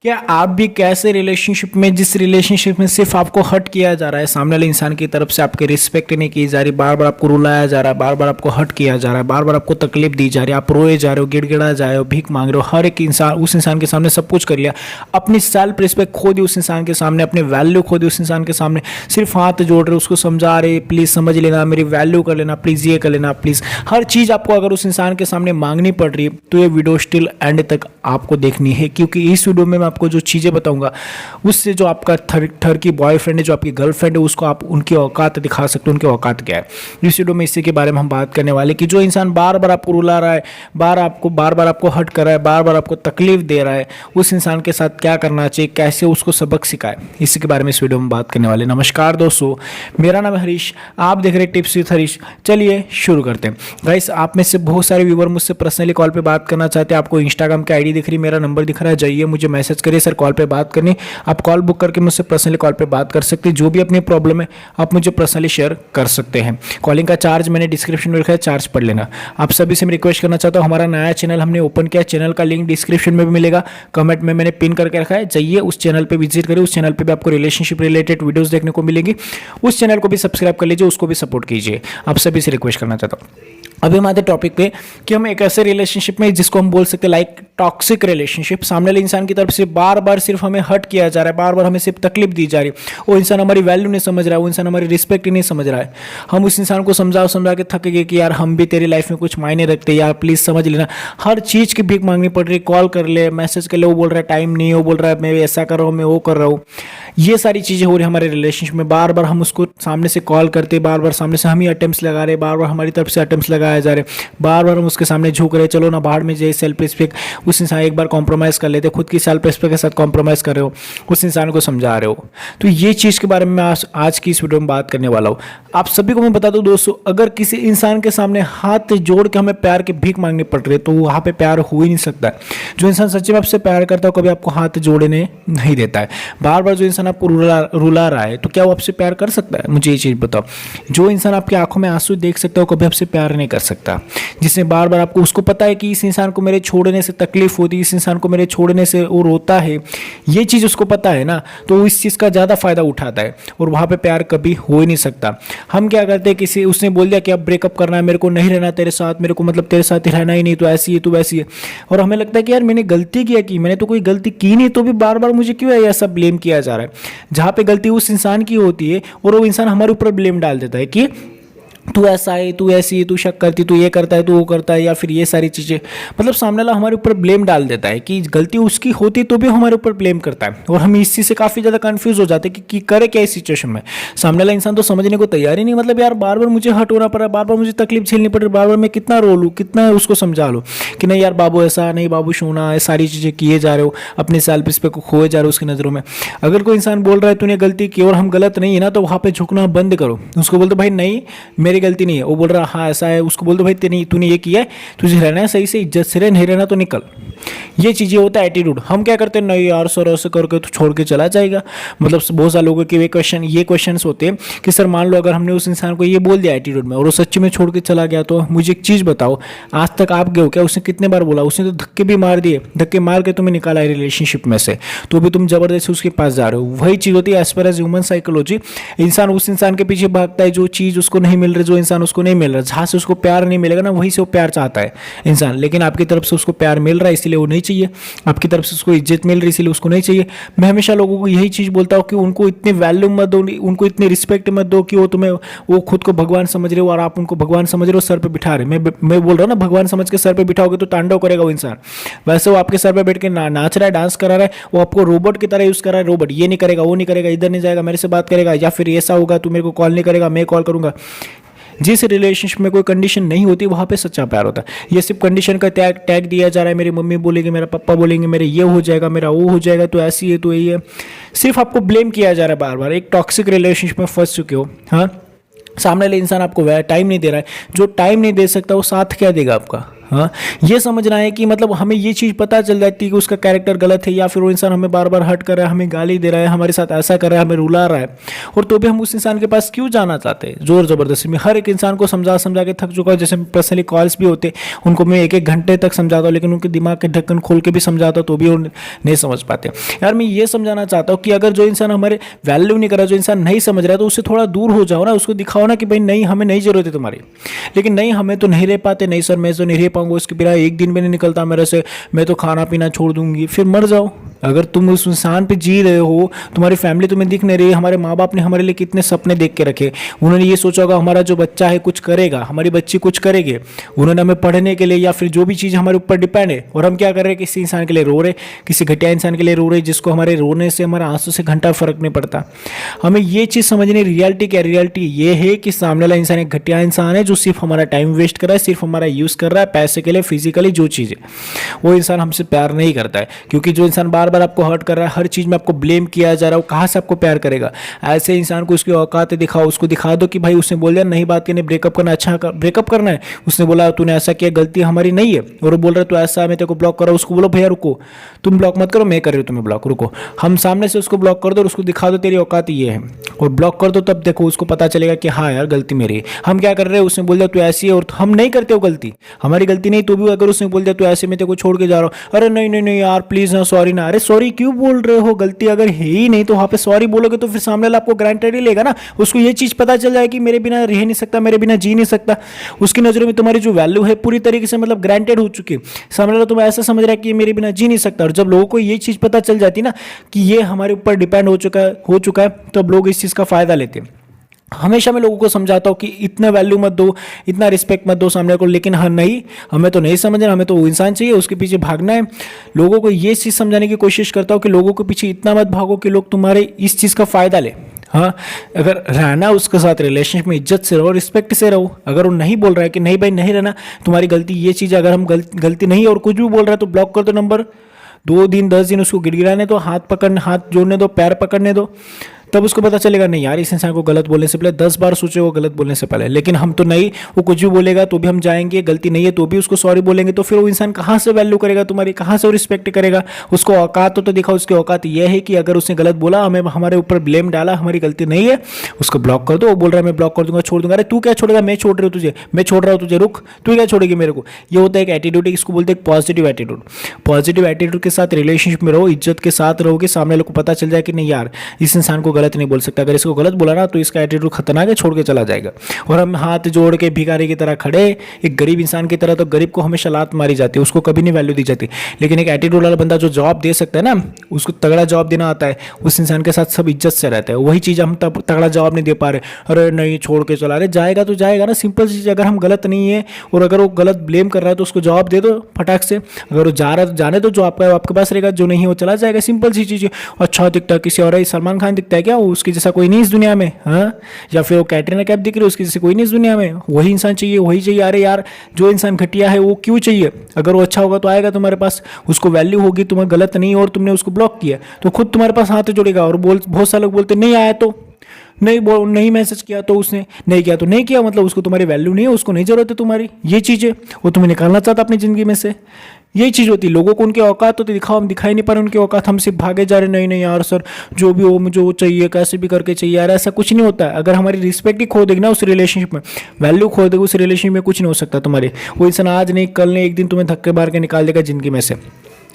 क्या आप भी कैसे रिलेशनशिप में, जिस रिलेशनशिप में सिर्फ आपको हर्ट किया जा रहा है, सामने वाले इंसान की तरफ से आपकी रिस्पेक्ट नहीं की जा रही, बार बार आपको रुलाया जा रहा है, बार बार आपको हर्ट किया जा रहा है, बार बार आपको तकलीफ दी जा रही है, आप रोए जा रहे हो, गिड़गिड़ा जा रहे हो, भीख मांग रहे हो, हर एक इंसान उस इंसान के सामने सब कुछ कर लिया, अपनी सेल्फ रिस्पेक्ट खो दी उस इंसान के सामने, अपने वैल्यू खो दी उस इंसान के सामने, सिर्फ हाथ जोड़ रहे, उसको समझा रहे प्लीज़ समझ लेना, मेरी वैल्यू कर लेना, प्लीज़ ये कर लेना, प्लीज़ हर चीज़ आपको अगर उस इंसान के सामने मांगनी पड़ रही है तो ये वीडियो स्टिल एंड तक आपको देखनी है, क्योंकि इस वीडियो में मैं आपको जो चीज़ें बताऊंगा उससे जो आपका थर की बॉयफ्रेंड है, जो आपकी गर्लफ्रेंड है, उसको आप उनकी औकात दिखा सकते हो, उनकी औकात क्या है। इस वीडियो में इसी के बारे में हम बात करने वाले कि जो इंसान बार बार आपको रुला रहा है, बार बार आपको हर्ट कर रहा है, बार बार आपको तकलीफ दे रहा है, उस इंसान के साथ क्या करना चाहिए, कैसे उसको सबक सिखाए, इसी के बारे में इस वीडियो में बात करने वाले। नमस्कार दोस्तों, मेरा नाम है हरीश, आप देख रहे हैं टिप्स विद हरीश। चलिए शुरू करते हैं। गाइस, आप में से बहुत सारे व्यूवर मुझसे पर्सनली कॉल पे बात करना चाहते हैं। आपको इंस्टाग्राम की आईडी दिख रही, मेरा नंबर दिख रहा है, जाइए मुझे मैसेज करिए, सर कॉल पे बात करनी। आप कॉल बुक करके मुझसे पर्सनली कॉल पे बात कर सकते हैं। जो भी अपनी प्रॉब्लम है आप मुझे पर्सनली शेयर कर सकते हैं। कॉलिंग का चार्ज मैंने डिस्क्रिप्शन में लिखा है, चार्ज पढ़ लेना। आप सभी से मैं रिक्वेस्ट करना चाहता हूँ, हमारा नया चैनल हमने ओपन किया, चैनल का लिंक डिस्क्रिप्शन में भी मिलेगा, कमेंट में मैंने पिन करके रखा है, जाइए उस चैनल पर विजिट करिए। उस चैनल पर भी आपको रिलेशनशिप रिलेटेड वीडियोज़ देखने को मिलेंगी। उस चैनल को भी सब्सक्राइब कर लीजिए, उसको भी सपोर्ट कीजिए। आप सभी से रिक्वेस्ट करना चाहता हूँ। अभी हम आते टॉपिक पे कि हम एक ऐसे रिलेशनशिप में जिसको हम बोल सकते हैं लाइक टॉक्सिक रिलेशनशिप, सामने वाले इंसान की तरफ से बार बार सिर्फ हमें हर्ट किया जा रहा है, बार बार हमें सिर्फ तकलीफ दी जा रही है, वो इंसान हमारी वैल्यू नहीं समझ रहा है, वो इंसान हमारी रिस्पेक्ट ही नहीं समझ रहा है। हम उस इंसान को समझा के थक गए कि यार हम भी तेरी लाइफ में कुछ मायने रखते हैं, यार प्लीज़ समझ लेना। हर चीज़ की भीख मांगनी पड़ रही है, कॉल कर ले, मैसेज कर ले, वो बोल रहा है टाइम नहीं, वो बोल रहा है मैं ऐसा कर रहा हूँ, मैं वो कर रहा हूँ। ये सारी चीज़ें हो रही है हमारे रिलेशनशिप में। बार बार हम उसको सामने से कॉल करते, बार बार सामने से हम ही अटेम्प्ट्स लगा रहे, बार बार हमारी तरफ से अटेम्प्ट्स लगाए जा रहे, बार बार हम उसके सामने झुक रहे, चलो ना बाहर में जाए, सेल्फ रिस्पेक्ट उस इंसान एक बार कॉम्प्रोमाइज़ कर लेते, खुद की सेल्फ रिस्पेक्ट के साथ कॉम्प्रोमाइज़ कर रहे हो, उस इंसान को समझा रहे हो। तो ये चीज़ के बारे में मैं आज की इस वीडियो में बात करने वाला हूँ। आप सभी को मैं बता दूँ दोस्तों, अगर किसी इंसान के सामने हाथ जोड़ के हमें प्यार की भीख मांगनी पड़ रही है तो वहाँ पे प्यार हो ही नहीं सकता है। जो इंसान सच्ची में आपसे प्यार करता है कभी आपको हाथ जोड़ने नहीं देता है। बार बार जो इंसान आपको रुला रहा है तो क्या वो आपसे प्यार कर सकता है? मुझे ये चीज़ बताओ। जो इंसान आपकी आंखों में आंसू देख सकता है वो कभी आपसे प्यार नहीं कर सकता। जिसने बार बार आपको, उसको पता है कि इस इंसान को मेरे छोड़ने से तकलीफ होती है, इस इंसान को मेरे छोड़ने से वो रोता है, ये चीज़ उसको पता है ना, तो वो इस चीज़ का ज़्यादा फायदा उठाता है और वहाँ पे प्यार कभी हो ही नहीं सकता। हम क्या करते हैं, किसी उसने बोल दिया कि अब ब्रेकअप करना है, मेरे को नहीं रहना तेरे साथ, मेरे को मतलब तेरे साथ ही रहना ही नहीं, तो ऐसी है, तो वैसी है, और हमें लगता है कि यार मैंने गलती किया कि मैंने तो कोई गलती की नहीं, तो भी बार बार मुझे क्यों ऐसा ब्लेम किया जा रहा है। जहाँ पे गलती उस इंसान की होती है और वो इंसान हमारे ऊपर ब्लेम डाल देता है कि तू ऐसा है, तू ऐसी है, तू शक करती, तू ये करता है, तू वो करता है, या फिर ये सारी चीज़ें, मतलब सामने वाला हमारे ऊपर ब्लेम डाल देता है कि गलती उसकी होती तो भी हमारे ऊपर ब्लेम करता है। और हम इस चीज़ से काफ़ी ज़्यादा कंफ्यूज हो जाते हैं कि करे क्या इस सिचुएशन में। सामने वाला इंसान तो समझने को तैयार ही नहीं, मतलब यार बार बार मुझे हर्ट होना पड़ रहा है, बार बार मुझे तकलीफ झेलनी पड़ रही है, बार बार मैं कितना रो लूँ, कितना उसको समझा लूँ कि नहीं यार बाबू ऐसा नहीं, बाबू सोना, ये सारी चीज़ें किए जा रहे हो, अपने सेल्फ रिस्पेक्ट को खोए जा रहे हो उसकी नज़रों में। अगर कोई इंसान बोल रहा है तूने गलती की और हम गलत नहीं है ना, तो वहाँ पर झुकना बंद करो। उसको बोलते भाई नहीं मेरी गलती नहीं है, वो बोल रहा हाँ ऐसा है, उसको बोल दो भाई तेरी तूने ये किया है, तुझे रहना है सही से, इज्जत से रह, नहीं रहना तो निकल। ये चीज़ें होता है एटीट्यूड। हम क्या करते हैं, नहीं यार सर ऐसे करके तो छोड़ के चला जाएगा। मतलब बहुत सारे लोगों के ये क्वेश्चन होते हैं कि सर मान लो अगर हमने उस इंसान को ये बोल दिया एटीट्यूड में और वो सच्ची में छोड़ के चला गया, तो मुझे एक चीज़ बताओ, आज तक आप गए हो क्या? उसने कितने बार बोला? उसने तो धक्के भी मार दिए, धक्के मार के तुम्हें निकाला है रिलेशनशिप में से, तो भी तुम जबरदस्ती उसके पास जा रहे हो। वही चीज़ होती है as per as human psychology. इंसान उस इंसान के पीछे भागता है जो चीज़ उसको नहीं मिल रही, जो इंसान उसको नहीं मिल रहा, जहाँ से उसको प्यार नहीं मिलेगा ना वहीं से वो प्यार चाहता है इंसान। लेकिन आपकी तरफ से उसको प्यार मिल रहा है इसलिए वो नहीं चाहिए, आपकी तरफ से उसको इज्जत मिल रही है इसलिए उसको नहीं चाहिए। मैं हमेशा लोगों को यही चीज़ बोलता हूँ कि उनको इतनी वैल्यू मत दो, उनको इतनी रिस्पेक्ट मत दो कि वो खुद को भगवान समझ रहे हो और आप उनको भगवान समझ रहे हो, सर पे बिठा रहे। मैं बोल रहा हूँ ना, भगवान समझ के सर पे बिठाओगे तो तांडव करेगा वो इंसान। वैसे वो आपके सर पे बैठ के नाच रहा है, डांस करा रहा है, वो आपको रोबोट की तरह यूज़ कर रहा है। रोबोट ये नहीं करेगा, वो नहीं करेगा, इधर नहीं जाएगा, मेरे से बात करेगा, या फिर ऐसा होगा तू मेरे को कॉल नहीं करेगा, मैं कॉल करूँगा। जिस रिलेशनशिप में कोई कंडीशन नहीं होती वहाँ पे सच्चा प्यार होता है। ये सिर्फ कंडीशन का टैग दिया जा रहा है, मेरी मम्मी बोलेंगे, मेरा पापा बोलेंगे, मेरे ये हो जाएगा, मेरा वो हो जाएगा, तो ऐसी है, तो यही है, सिर्फ आपको ब्लेम किया जा रहा है बार बार। एक टॉक्सिक रिलेशनशिप में फंस चुके हो। हाँ, सामने वाले इंसान आपको टाइम नहीं दे रहा है, जो टाइम नहीं दे सकता वो साथ क्या देगा आपका? हाँ, ये समझना है कि मतलब हमें ये चीज़ पता चल जाती है कि उसका कैरेक्टर गलत है, या फिर वो इंसान हमें बार बार हर्ट कर रहा है, हमें गाली दे रहा है, हमारे साथ ऐसा कर रहा है, हमें रुला रहा है, और तो भी हम उस इंसान के पास क्यों जाना चाहते हैं जोर ज़बरदस्ती में। हर एक इंसान को समझा समझा के थक चुका हूँ। जैसे पर्सनली कॉल्स भी होते, उनको मैं एक एक घंटे तक समझाता हूँ, लेकिन उनके दिमाग के ढक्कन खोल के भी समझाता हूँ तो भी वो नहीं समझ पाते। यार मैं ये समझाना चाहता हूँ कि अगर जो इंसान हमारे वैल्यू नहीं कर रहा, जो इंसान नहीं समझ रहा है, तो उससे थोड़ा दूर हो जाओ ना, उसको दिखाओ ना कि भाई नहीं, हमें नहीं जरूरत है तुम्हारी। लेकिन नहीं, हमें तो नहीं रह पाते, नहीं सर मैं तो नहीं रह पाऊंगा, उसके बिना एक दिन भी नहीं निकलता मेरे से, मैं तो खाना पीना छोड़ दूंगी। फिर मर जाओ। अगर तुम उस इंसान पे जी रहे हो, तुम्हारी फैमिली तुम्हें दिख नहीं रही, हमारे माँ बाप ने हमारे लिए कितने सपने देख के रखे, उन्होंने ये सोचा होगा हमारा जो बच्चा है कुछ करेगा, हमारी बच्ची कुछ करेगी, उन्होंने हमें पढ़ने के लिए या फिर जो भी चीज़ हमारे ऊपर डिपेंड है, और हम क्या कर रहे हैं, किसी इंसान के लिए रो रहे, किसी घटिया इंसान के लिए रो रहे, जिसको हमारे रोने से, हमारे आंसू से घंटा फर्क नहीं पड़ता। हमें ये चीज़ समझनी, रियलिटी क्या, रियलिटी ये है कि सामने वाला इंसान एक घटिया इंसान है जो सिर्फ हमारा टाइम वेस्ट कर रहा है, सिर्फ हमारा यूज़ कर रहा है पैसे के लिए, फिजिकली जो चीज़ है। वो इंसान हमसे प्यार नहीं करता है, क्योंकि जो इंसान बार बार आपको हर्ट कर रहा है, हर चीज़ में आपको ब्लेम किया जा रहा है, वो कहाँ से आपको प्यार करेगा। ऐसे इंसान को उसकी औकात दिखाओ, उसको दिखा दो कि भाई उसने बोल दिया नहीं बात करनी, ब्रेकअप करना, अच्छा ब्रेकअप करना है, उसने बोला तूने ऐसा किया, गलती हमारी नहीं है, और वो बोल रहा है तू ऐसा, मैं तेरे को ब्लॉक करो, उसको बोलो भैया रुको, तुम ब्लॉक मत करो, मैं कर रही हूँ तुम्हें ब्लॉक, रुको। हम सामने से उसको ब्लॉक कर दो और उसको दिखा दो तेरी औकात ये है, और ब्लॉक कर दो, तब देखो उसको पता चलेगा कि हाँ यार गलती मेरी है। हम क्या कर रहे हैं, उसने बोल दिया तू ऐसी है, और हम नहीं करते हो गलती, हमारी गलती नहीं, तो भी अगर उसने बोल दिया तू ऐसे, मैं तेरे को छोड़ के जा रहा हूँ, अरे नहीं नहीं नहीं यार प्लीज ना, सॉरी ना, अरे सॉरी क्यों बोल रहे हो, गलती अगर है ही नहीं तो वहाँ पे सॉरी बोलोगे तो फिर सामने वाला आपको ग्रांटेड ही लेगा ना। उसको ये चीज़ पता चल जाए कि मेरे बिना रह नहीं सकता, मेरे बिना जी नहीं सकता, उसकी नज़रों में तुम्हारी जो वैल्यू है पूरी तरीके से मतलब ग्रांटेड हो चुकी है। सामने वाला तुम्हें ऐसा समझ रहा है कि ये मेरे बिना जी नहीं सकता, और जब लोगों को ये चीज़ पता चल जाती ना कि ये हमारे ऊपर डिपेंड हो चुका है, तो अब लोग इस चीज़ का फ़ायदा लेते हैं। हमेशा मैं लोगों को समझाता हूँ कि इतना वैल्यू मत दो, इतना रिस्पेक्ट मत दो सामने को, लेकिन हाँ नहीं, हमें तो नहीं समझना, हमें तो वो इंसान चाहिए, उसके पीछे भागना है। लोगों को ये चीज़ समझाने की कोशिश करता हूँ कि लोगों के पीछे इतना मत भागो कि लोग तुम्हारे इस चीज़ का फ़ायदा ले। हाँ, अगर रहना उसके साथ रिलेशनशिप में इज्जत से रहो, रिस्पेक्ट से रहो। अगर वो नहीं बोल रहा है कि नहीं भाई नहीं रहना, तुम्हारी गलती ये चीज़, अगर हम गलती नहीं है और कुछ भी बोल रहा है तो ब्लॉक कर दो नंबर, 2 दिन 10 दिन उसको गिड़गिड़ाने दो, हाथ जोड़ने दो, पैर पकड़ने दो, तब उसको पता चलेगा नहीं यार इस इंसान को गलत बोलने से पहले 10 बार सोचे वो गलत बोलने से पहले। लेकिन हम तो नहीं, वो कुछ भी बोलेगा तो भी हम जाएंगे, गलती नहीं है तो भी उसको सॉरी बोलेंगे, तो फिर वो इंसान कहाँ से वैल्यू करेगा तुम्हारी, कहाँ से वो रिस्पेक्ट करेगा। उसको औकात तो दिखाओ, उसकी औकात यह है कि अगर उसने गलत बोला, हमें हमारे ऊपर ब्लेम डाला, हमारी गलती नहीं है, उसको ब्लॉक कर दो। वो बोल रहा है मैं ब्लॉक कर दूंगा, छोड़ दूंगा, अरे तू क्या छोड़ेगा, मैं छोड़ रही हूँ तुझे, मैं छोड़ रहा हूँ तुझे, रुक, तू क्या छोड़ेगी मेरे को। ये होता है एक एटीट्यूड, इसको बोलते हैं पॉजिटिव एटीट्यूड। पॉजिटिव एटीट्यूड के साथ रिलेशनशिप में रहो, इज्जत के साथ रहोगे, सामने लोग को पता चल जाए कि नहीं यार इस इंसान को गलत नहीं बोल सकता, अगर इसको गलत बोला ना तो इसका एटीट्यूड खतरनाक है, छोड़ के चला जाएगा। और हम हाथ जोड़ के भिखारी की तरह खड़े, एक गरीब इंसान की तरह, तो गरीब को हमेशा लात मारी जाती है, उसको कभी नहीं वैल्यू दी जाती। लेकिन एक एटीट्यूड वाला बंदा जो जवाब दे सकता है ना, उसको तगड़ा जवाब देना आता है, उस इंसान के साथ सब इज्जत से रहते हैं। वही चीज़ हम तब तगड़ा जवाब नहीं दे पा रहे, अरे नहीं छोड़ के चला रहे, जाएगा तो जाएगा ना, सिंपल चीज़। अगर हम गलत नहीं है और अगर वो गलत ब्लेम कर रहा है तो उसको जवाब दे दो फटाक से। अगर वो जा रहा है तो जाने दो, जो आपका आपके पास रहेगा, जो नहीं है वो चला जाएगा, सिंपल सी चीज़ है। अच्छा दिखता है किसी और, सलमान खान दिखता है क्या, उसके जैसा कोई नहीं इस दुनिया में, हाँ, या फिर वो कैटरीना कैफ दिख रही है, उसकी जैसे कोई नहीं इस दुनिया में, वही इंसान चाहिए, वही चाहिए। अरे यार जो इंसान घटिया है वो क्यों चाहिए, अगर वो अच्छा होगा तो आएगा तुम्हारे पास, उसको वैल्यू होगी, तुम्हें गलत नहीं और तुमने उसको ब्लॉक किया तो खुद तुम्हारे पास हाथ जोड़ेगा। और बहुत सारे लोग बोलते नहीं आया तो नहीं मैसेज किया तो उसने नहीं किया तो नहीं किया, मतलब उसको तुम्हारी वैल्यू नहीं है, उसको नहीं जरूरत है तुम्हारी, ये चीज़ है, वो तुम्हें निकालना चाहता अपनी ज़िंदगी में से। यही चीज़ होती है, लोगों को उनकी औकात तो दिखाओ, हम दिखाई नहीं पा रहे उनकी औकात, हम सिर्फ भागे जा रहे, नहीं नहीं यार सर जो भी हो मुझे वो चाहिए, कैसे भी करके चाहिए यार, ऐसा कुछ नहीं होता है। अगर हमारी रिस्पेक्ट ही खो देगी ना उस रिलेशनशिप में, वैल्यू खो देगी उस रिलेशनशिप में, कुछ नहीं हो सकता तुम्हारे। वो इंसान आज नहीं कल नहीं एक दिन तुम्हें धक्के मार के निकाल देगा ज़िंदगी में से,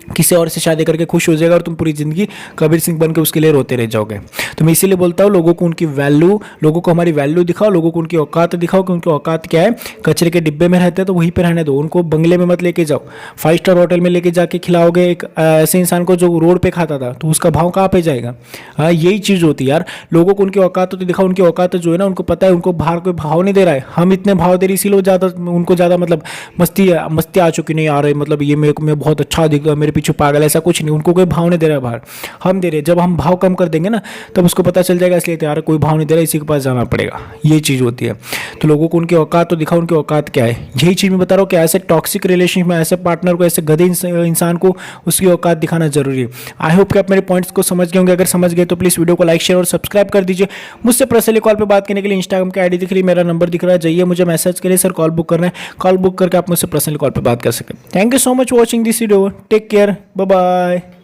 किसी और से शादी करके खुश हो जाएगा और तुम पूरी ज़िंदगी कबीर सिंह बन के उसके लिए रोते रह जाओगे। तो मैं इसीलिए बोलता हूँ लोगों को उनकी वैल्यू, लोगों को हमारी वैल्यू दिखाओ, लोगों को उनकी औकात दिखाओ कि उनकी औकात क्या है। कचरे के डिब्बे में रहते हैं तो वहीं पे रहने दो, उनको बंगले में मत लेके जाओ, 5 स्टार होटल में लेके जाके खिलाओगे एक ऐसे इंसान को जो रोड पे खाता था, तो उसका भाव कहाँ पे जाएगा। हाँ, यही चीज़ होती है यार, लोगों को उनकी औकात तो दिखाओ, उनकी औकात जो है ना उनको पता है, उनको बाहर कोई भाव नहीं दे रहा है, हम इतने भाव दे रहे इसीलिए ज़्यादा उनको ज़्यादा मतलब मस्ती आ चुकी नहीं आ रही, मतलब ये मेरे को मैं बहुत अच्छा दिख, मेरे पीछे पागल, ऐसा कुछ नहीं, उनको कोई भाव नहीं दे रहा है बाहर, हम दे रहे हैं। जब हम भाव कम कर देंगे ना तब उसको पता चल जाएगा, इसलिए यार कोई भाव नहीं दे रहा, इसी के पास जाना पड़ेगा, ये चीज़ होती है। तो लोगों को उनकी औकात तो दिखाओ, उनकी औकात क्या है, यही चीज़ मैं बता रहा हूँ कि ऐसे टॉक्सिक रिलेशनशिप में ऐसे पार्टनर को, ऐसे गधे इंसान को उसकी औकात दिखाना जरूरी है। आई होप कि आप मेरे पॉइंट्स को समझ गए होंगे, अगर समझ गए तो प्लीज़ वीडियो को लाइक शेयर और सब्सक्राइब कर दीजिए। मुझसे पर्सनली कॉल पे बात करने के लिए इंस्टाग्राम की आईडी दिख रही है, मेरा नंबर दिख रहा है, जाइए मुझे मैसेज करिए, सर कॉल बुक करना है, कॉल बुक करके आप मुझसे पर्सनली कॉल पे बात कर सकते हैं। Thank you so much for watching this video, take care, bye bye.